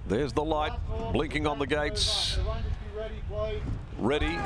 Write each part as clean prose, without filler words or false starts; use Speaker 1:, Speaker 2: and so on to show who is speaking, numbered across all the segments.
Speaker 1: There's the light blinking on the gates. Ready.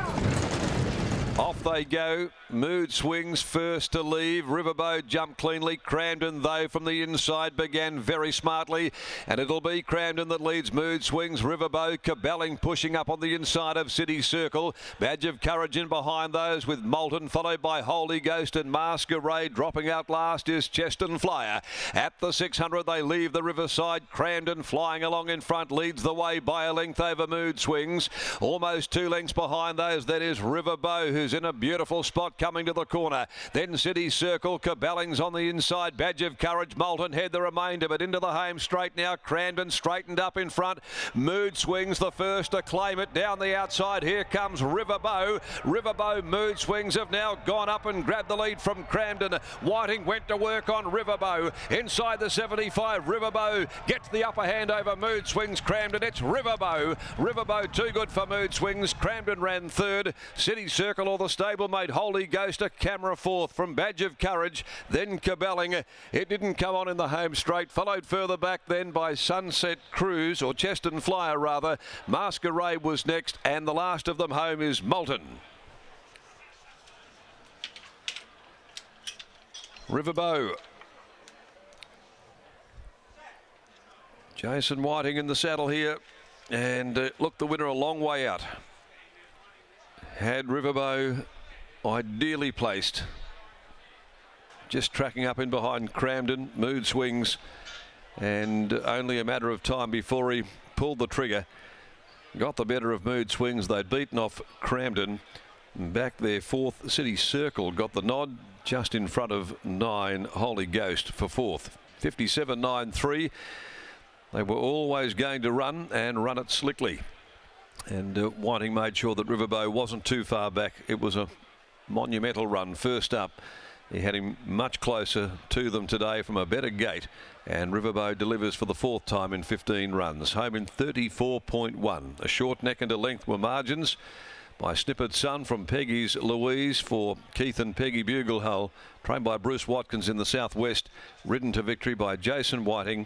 Speaker 1: Off they go. Mood Swings first to leave. Riverbow jumped cleanly. Cramden, though, from the inside began very smartly. And it'll be Cramden that leads Mood Swings. Riverbow caballing, pushing up on the inside of City Circle. Badge of Courage in behind those with Moulton, followed by Holy Ghost and Masquerade. Dropping out last is Cheston Flyer. At the 600, they leave the Riverside. Cramden flying along in front, leads the way by a length over Mood Swings. Almost 2 lengths behind those, that is Riverbow, who's in a beautiful spot coming to the corner. Then City Circle, Cabelling's on the inside. Badge of Courage, Moulton head the remainder, but into the home straight now. Cramden straightened up in front. Mood Swings the first to claim it. Down the outside, here comes Riverbow. Riverbow, Mood Swings have now gone up and grabbed the lead from Cramden. Whiting went to work on Riverbow. Inside the 75, Riverbow gets the upper hand over Mood Swings. Cramden, it's Riverbow. Riverbow too good for Mood Swings. Cramden ran third. City Circle or the stablemate Holy Ghost a camera fourth from Badge of Courage. Then Cabelling. It didn't come on in the home straight. Followed further back then by Sunset Cruise, or Cheston Flyer rather. Masquerade was next, and the last of them home is Moulton. Riverbow. Jason Whiting in the saddle here, and look, the winner a long way out. Had Riverbow ideally placed, just tracking up in behind Cramden, Mood Swings, and only a matter of time before he pulled the trigger. Got the better of Mood Swings. They'd beaten off Cramden. Back there, fourth, City Circle got the nod, just in front of 9, Holy Ghost for fourth. 57.93. They were always going to run, and run it slickly. And Whiting made sure that Riverbow wasn't too far back. It was a monumental run. First up, he had him much closer to them today from a better gate. And Riverbow delivers for the fourth time in 15 runs. Home in 34.1. A short neck and a length were margins by Snippered Sun from Peggy's Louise for Keith and Peggy Buglehull. Trained by Bruce Watkins in the southwest. Ridden to victory by Jason Whiting.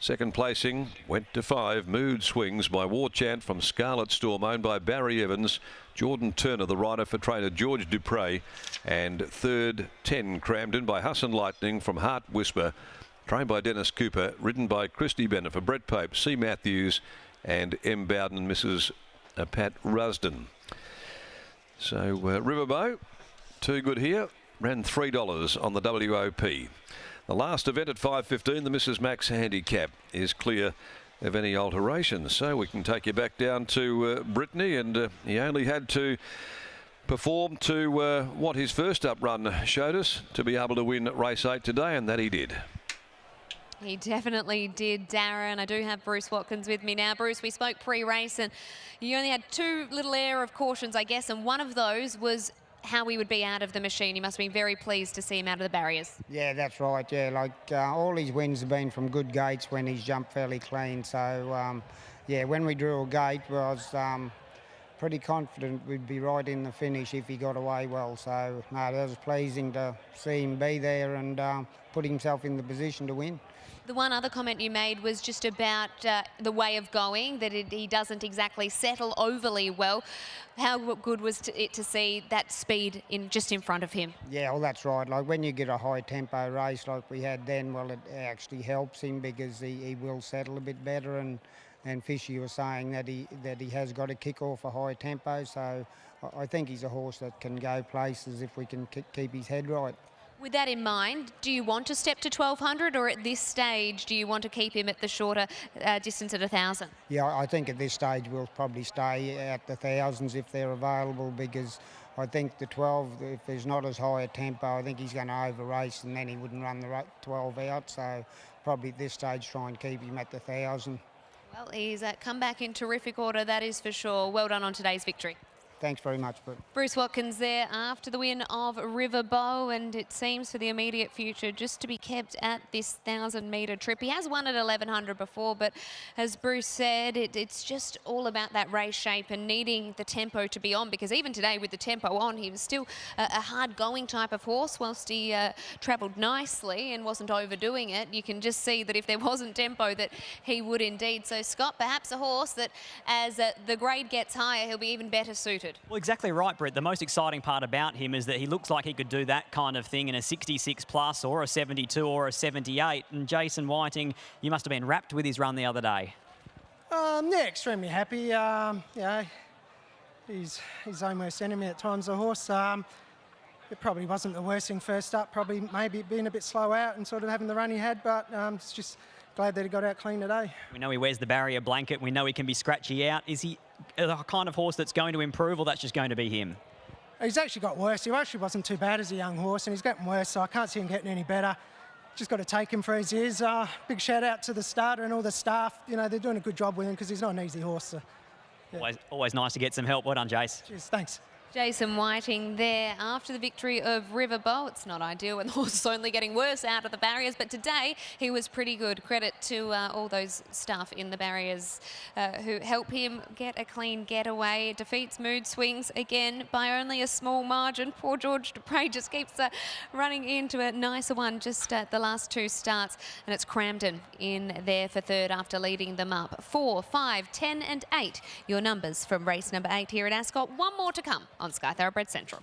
Speaker 1: Second placing went to 5, Mood Swings by War Chant from Scarlet Storm, owned by Barry Evans. Jordan Turner, the rider for trainer George Dupre. And third, 10, Cramden by Hassan Lightning from Heart Whisper, trained by Dennis Cooper, ridden by Christy Bennett for Brett Pope, C. Matthews and M. Bowden and Mrs. Pat Rusden. So Riverbow, too good here, ran $3 on the WOP. The last event at 5:15, the Mrs. Max handicap is clear of any alterations. So we can take you back down to Brittany, and he only had to perform to what his first up run showed us to be able to win race 8 today, and that he did.
Speaker 2: He definitely did, Darren. I do have Bruce Watkins with me now. Bruce, we spoke pre-race, and you only had 2 little air of cautions, I guess, and one of those was how he would be out of the machine. You must be very pleased to see him out of the barriers.
Speaker 3: Yeah, that's right. Yeah, like all his wins have been from good gates when he's jumped fairly clean. So, yeah, when we drew a gate, I was pretty confident we'd be right in the finish if he got away well. So, no, that was pleasing to see him be there and put himself in the position to win.
Speaker 2: The one other comment you made was just about the way of going, that he doesn't exactly settle overly well. How good was it to see that speed just in front of him?
Speaker 3: Yeah, well, that's right. Like when you get a high tempo race like we had then, well, it actually helps him because he will settle a bit better. And Fishy was saying that he has got to kick off a high tempo. So I think he's a horse that can go places if we can keep his head right.
Speaker 2: With that in mind, do you want to step to 1200, or at this stage do you want to keep him at the shorter distance at 1000?
Speaker 3: Yeah, I think at this stage we'll probably stay at the 1000s if they're available, because I think the 12, if there's not as high a tempo, I think he's going to over race and then he wouldn't run the 12 out. So probably at this stage try and keep him at the 1000.
Speaker 2: Well, he's come back in terrific order, that is for sure. Well done on today's victory.
Speaker 3: Thanks very much, Brett.
Speaker 2: Bruce Watkins there after the win of Riverbow, and it seems for the immediate future just to be kept at this 1,000-metre trip. He has won at 1,100 before, but as Bruce said, it's just all about that race shape and needing the tempo to be on, because even today with the tempo on, he was still a hard-going type of horse. Whilst he travelled nicely and wasn't overdoing it, you can just see that if there wasn't tempo that he would indeed. So Scott, perhaps a horse that as the grade gets higher, he'll be even better suited.
Speaker 4: Well, exactly right, Brett. The most exciting part about him is that he looks like he could do that kind of thing in a 66 plus or a 72 or a 78. And Jason Whiting, you must have been wrapped with his run the other day.
Speaker 5: Yeah, extremely happy. Yeah, he's his own worst enemy at times, the horse. It probably wasn't the worst thing first up, probably maybe being a bit slow out and sort of having the run he had, but it's just glad that he got out clean today.
Speaker 4: We know he wears the barrier blanket. We know he can be scratchy out. Is he the kind of horse that's going to improve, or that's just going to be him?
Speaker 5: He's actually got worse. He actually wasn't too bad as a young horse, and he's getting worse, so I can't see him getting any better. Just got to take him for his ears. Big shout out to the starter and all the staff. You know, they're doing a good job with him because he's not an easy horse. So, yeah.
Speaker 4: Always nice to get some help. Well done, Jace.
Speaker 5: Cheers, thanks.
Speaker 2: Jason Whiting there after the victory of Riverbow. It's not ideal when the horse is only getting worse out of the barriers, but today he was pretty good. Credit to all those staff in the barriers who help him get a clean getaway. Defeats Mood Swings again by only a small margin. Poor George Dupre just keeps running into a nicer one just at the last two starts, and it's Cramden in there for third after leading them up. 4, 5, 10 and 8, your numbers from race number 8 here at Ascot. One more to come on Sky Thoroughbred Central.